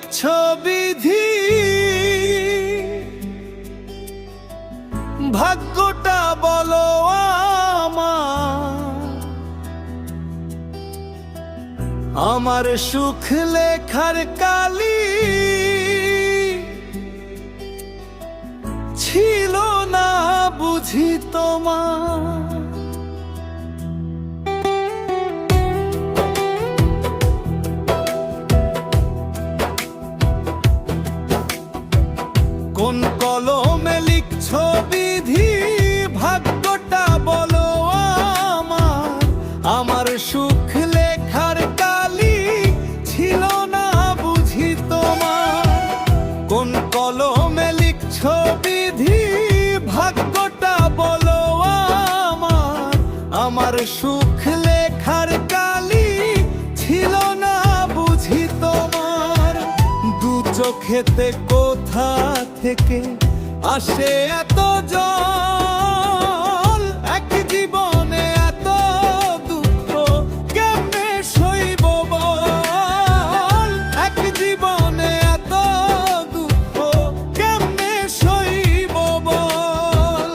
লিখছ বিধি, ভাগ্যটা বলো আমার সুখ লেখার কালি ছিল না বুঝি তোমার। কোন কলমে লিখছ বিধি, ভাগ্যটা বলো আমার সুখ লেখার কালি ছিল না বুঝি তোমার। কোন কলমে লিখছ বিধি, ভাগ্যটা বলো আমার সুখ লেখার কালি ছিল না বুঝি তোমার। দু চোখেতে কোথা থেকে আসে এত জল, এক জীবনে এত দুঃখ কেমনে সইব বল, এক জীবনে এত দুঃখ কেমনে সইব বল।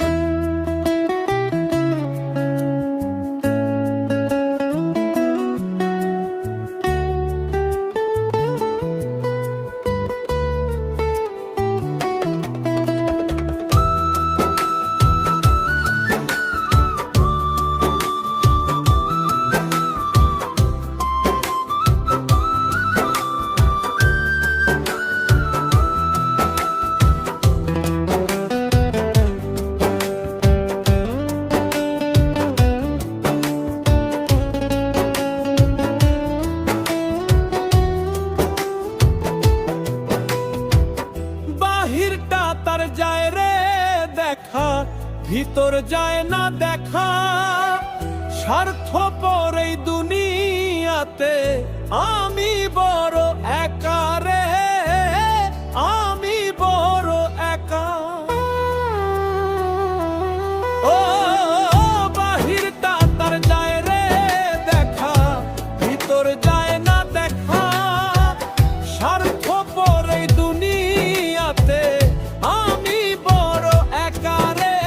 বাহিরটা তার যায় রে দেখা, ভিতর যায় না দেখা। স্বার্থপর এই দুনিয়াতে আমি বড় একা রে, আমি বড় একা। ও বাহিরটা তার যায় রে দেখা, ভিতর যায় না দেখা। স্বার্থপর এই দুনিয়াতে আমি বড় একা রে,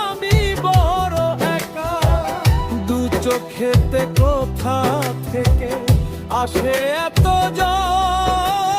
আমি বড় একা। দু চোখেতে কোথা থেকে আসে এত জল,